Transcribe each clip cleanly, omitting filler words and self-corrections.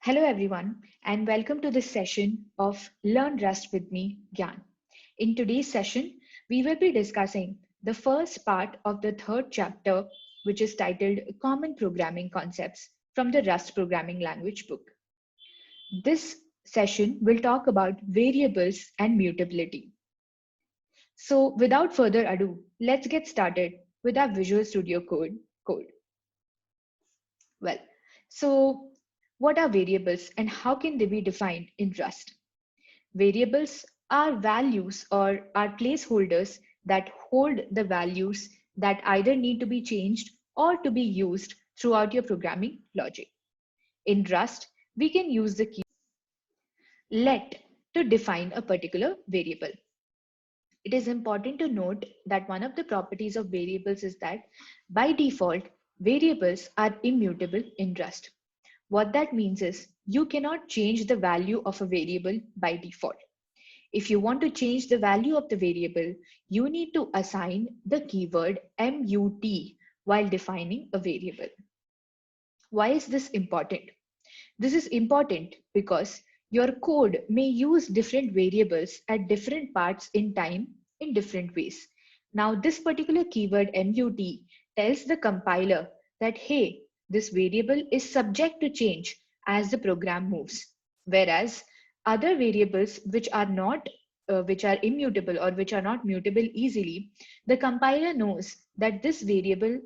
Hello everyone and welcome to this session of Learn Rust with me, Gyan. In today's session, we will be discussing the first part of the third chapter, which is titled Common Programming Concepts from the Rust Programming Language book. This session will talk about variables and mutability. So without further ado, let's get started with our Visual Studio Code. Well, so what are variables and how can they be defined in Rust? Variables are values or are placeholders that hold the values that either need to be changed or to be used throughout your programming logic. In Rust, we can use the key let to define a particular variable. It is important to note that one of the properties of variables is that by default, variables are immutable in Rust. What that means is you cannot change the value of a variable by default. If you want to change the value of the variable, you need to assign the keyword mut while defining a variable. Why is this important? This is important because your code may use different variables at different parts in time in different ways. Now, this particular keyword mut tells the compiler that, hey, this variable is subject to change as the program moves. Whereas other variables which are immutable or which are not mutable easily, the compiler knows that this variable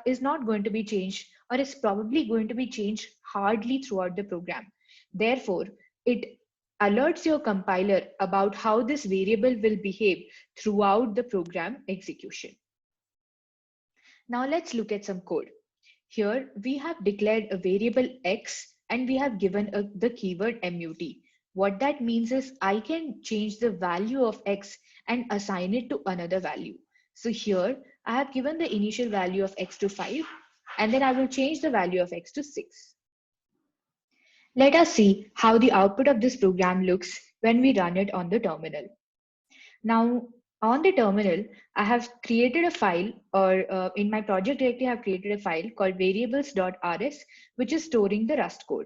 is not going to be changed or is probably going to be changed hardly throughout the program. Therefore, it alerts your compiler about how this variable will behave throughout the program execution. Now let's look at some code. Here we have declared a variable x and we have given the keyword mut. What that means is I can change the value of x and assign it to another value. So here I have given the initial value of x to 5 and then I will change the value of x to 6. Let us see how the output of this program looks when we run it on the terminal. Now, on the terminal, I have created a file, or in my project directory, I have created a file called variables.rs, which is storing the Rust code.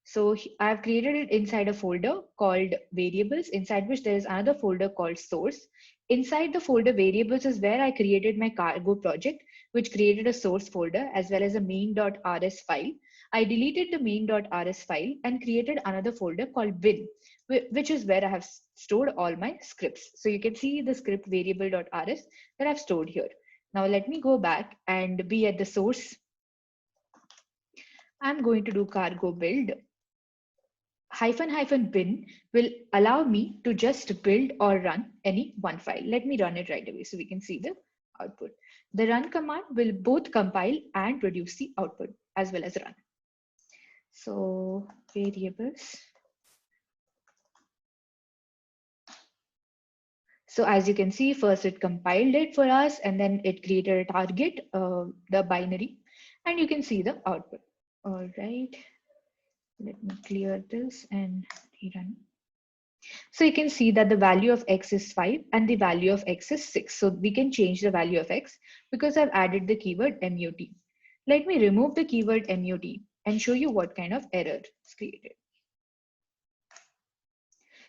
So I have created it inside a folder called variables, inside which there is another folder called source. Inside the folder variables is where I created my cargo project, which created a source folder as well as a main.rs file. I deleted the main.rs file and created another folder called bin, which is where I have stored all my scripts. So you can see the script variable.rs that I've stored here. Now let me go back and be at the source. I'm going to do cargo build. -- bin will allow me to just build or run any one file. Let me run it right away so we can see the output. The run command will both compile and produce the output as well as run. So variables. So as you can see, first it compiled it for us and then it created a target, the binary, and you can see the output. All right, let me clear this and rerun. So you can see that the value of x is 5 and the value of x is 6. So we can change the value of x because I've added the keyword mut. Let me remove the keyword mut and show you what kind of error is created.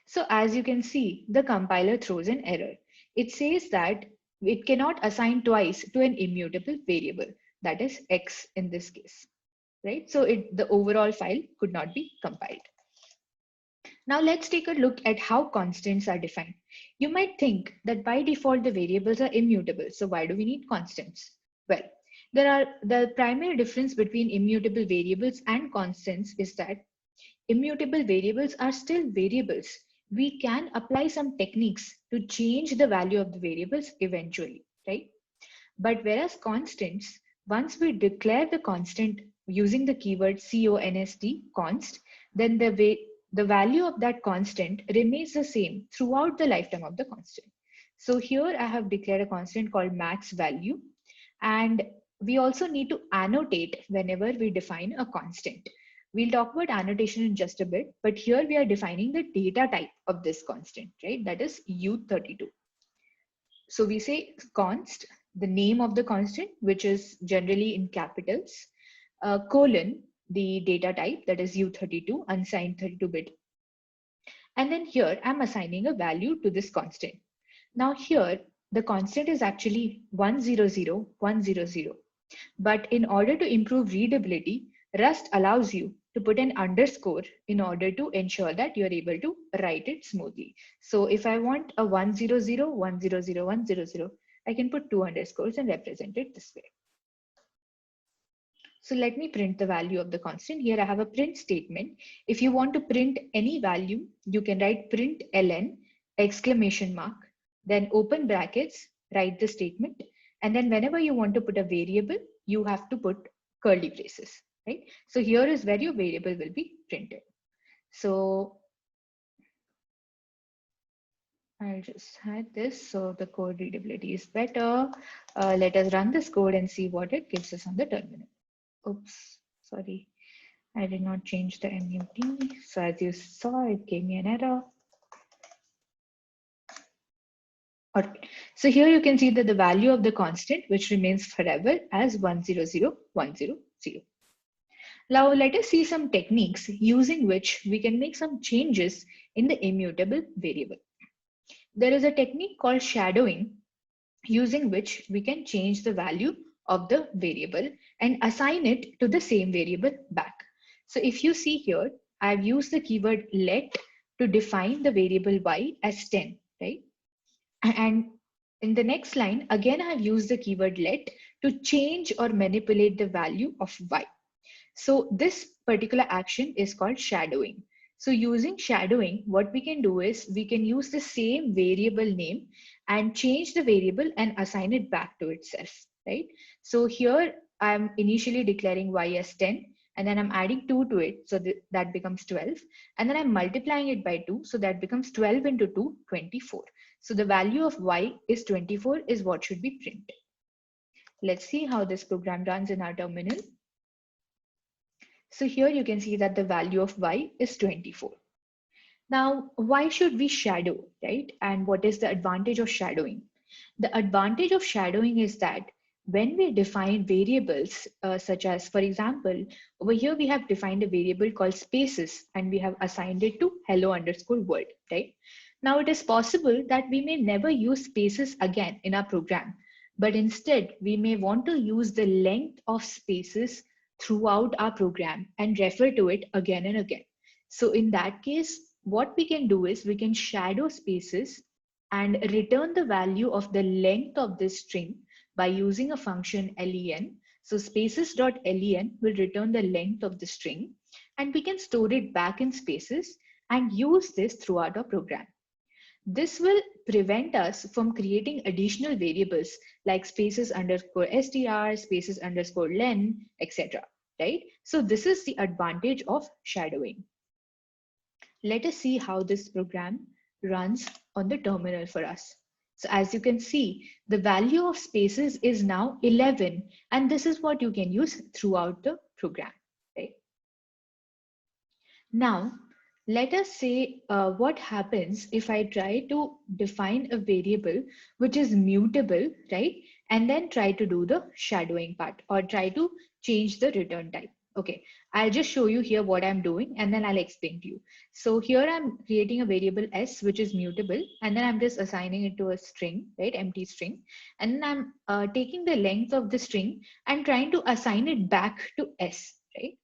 So as you can see, the compiler throws an error. It says that it cannot assign twice to an immutable variable, that is x in this case, right? So the overall file could not be compiled. Now let's take a look at how constants are defined. You might think that by default the variables are immutable, so why do we need constants? Well, the primary difference between immutable variables and constants is that immutable variables are still variables. We can apply some techniques to change the value of the variables eventually, right? But whereas constants, once we declare the constant using the keyword const, then the value of that constant remains the same throughout the lifetime of the constant. So here I have declared a constant called max value, and we also need to annotate whenever we define a constant. We'll talk about annotation in just a bit, but here we are defining the data type of this constant, right? That is U32. So we say const, the name of the constant, which is generally in capitals, colon, the data type, that is U32, unsigned 32-bit. And then here I'm assigning a value to this constant. Now here, the constant is actually 100,100. But in order to improve readability, Rust allows you to put an underscore in order to ensure that you're able to write it smoothly. So if I want a 100,100,100, I can put two underscores and represent it this way. So let me print the value of the constant. Here I have a print statement. If you want to print any value, you can write print ln exclamation mark, then open brackets, write the statement. And then whenever you want to put a variable, you have to put curly braces, right? So here is where your variable will be printed. So I'll just hide this so the code readability is better. Let us run this code and see what it gives us on the terminal. Oops, sorry. I did not change the MUT. So as you saw, it gave me an error. All right. So here you can see that the value of the constant, which remains forever as 100,100. Now let us see some techniques using which we can make some changes in the immutable variable. There is a technique called shadowing, using which we can change the value of the variable and assign it to the same variable back. So if you see here, I've used the keyword let to define the variable y as 10, right? And in the next line, again, I've used the keyword let to change or manipulate the value of y. So this particular action is called shadowing. So using shadowing, what we can do is we can use the same variable name and change the variable and assign it back to itself, right? So here I'm initially declaring y as 10, and then I'm adding 2 to it, so that becomes 12. And then I'm multiplying it by 2, so that becomes 12 into 2, 24. So the value of y is 24 is what should be printed. Let's see how this program runs in our terminal. So here you can see that the value of y is 24. Now, why should we shadow, right? And what is the advantage of shadowing? The advantage of shadowing is that when we define variables, such as, for example, over here we have defined a variable called spaces and we have assigned it to hello underscore world, right? Now it is possible that we may never use spaces again in our program, but instead we may want to use the length of spaces throughout our program and refer to it again and again. So in that case, what we can do is we can shadow spaces and return the value of the length of this string by using a function len. So spaces.len will return the length of the string, and we can store it back in spaces and use this throughout our program. This will prevent us from creating additional variables like spaces underscore str, spaces underscore len, etc. Right? So this is the advantage of shadowing. Let us see how this program runs on the terminal for us. So as you can see, the value of spaces is now 11, and this is what you can use throughout the program. Right? Now, let us say what happens if I try to define a variable which is mutable, right? And then try to do the shadowing part or try to change the return type. Okay, I'll just show you here what I'm doing and then I'll explain to you. So here I'm creating a variable s which is mutable, and then I'm just assigning it to a string, right? Empty string. And then I'm taking the length of the string and trying to assign it back to s, right?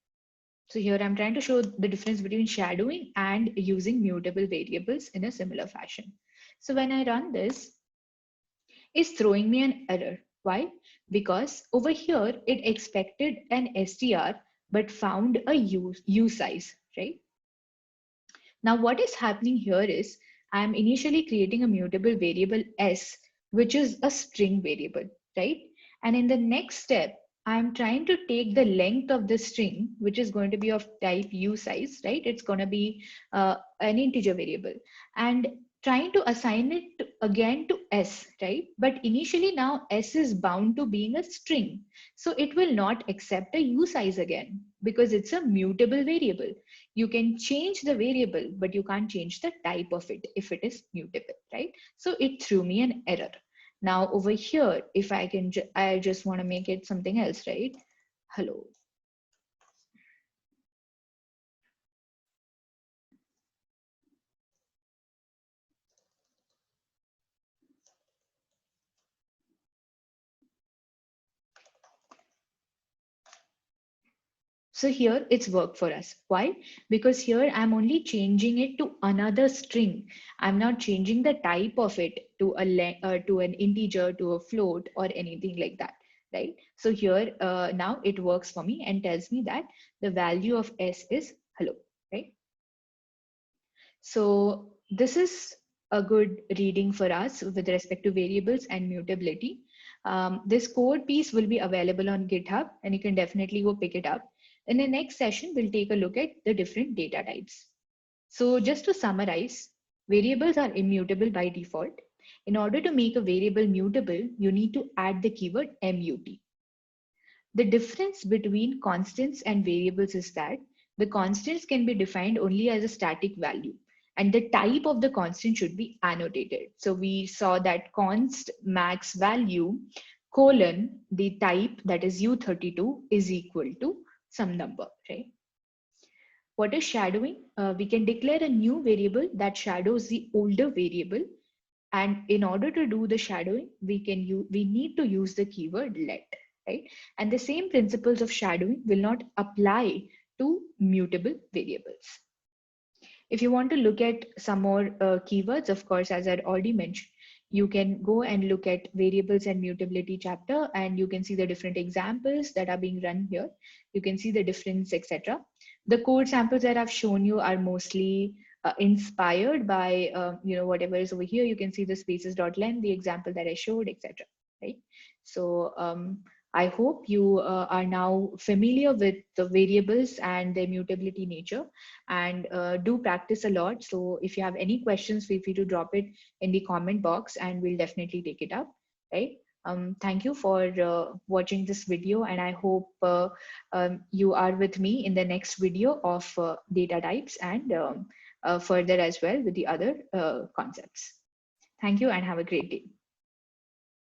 So here I'm trying to show the difference between shadowing and using mutable variables in a similar fashion. So when I run this, it's throwing me an error. Why? Because over here, it expected an str, but found a U size, right? Now what is happening here is I'm initially creating a mutable variable s, which is a string variable, right? And in the next step, I'm trying to take the length of the string, which is going to be of type U size, right? It's going to be an integer variable, and trying to assign it again to S, right? But initially now S is bound to being a string. So it will not accept a U size again because it's a mutable variable. You can change the variable, but you can't change the type of it if it is mutable, right? So it threw me an error. Now over here, if I can, I just want to make it something else, right? Hello. So here it's worked for us. Why? Because here I'm only changing it to another string. I'm not changing the type of it to to an integer, to a float, or anything like that, right? So here now it works for me and tells me that the value of s is hello, right? So this is a good reading for us with respect to variables and mutability. This code piece will be available on GitHub, and you can definitely go pick it up. In the next session, we'll take a look at the different data types. So just to summarize, variables are immutable by default. In order to make a variable mutable, you need to add the keyword mut. The difference between constants and variables is that the constants can be defined only as a static value, and the type of the constant should be annotated. So we saw that const max value colon the type, that is U32, is equal to some number, right? What is shadowing? We can declare a new variable that shadows the older variable, and in order to do the shadowing, we need to use the keyword let, right? And the same principles of shadowing will not apply to mutable variables. If you want to look at some more keywords, of course, as I'd already mentioned, you can go and look at variables and mutability chapter, and you can see the different examples that are being run here. You can see the difference, etc. The code samples that I've shown you are mostly inspired by whatever is over here. You can see the spaces.len, the example that I showed, etc. Right? So I hope you are now familiar with the variables and their mutability nature, and do practice a lot. So if you have any questions, feel free to drop it in the comment box and we'll definitely take it up, right? Thank you for watching this video, and I hope you are with me in the next video of data types and further as well with the other concepts. Thank you and have a great day.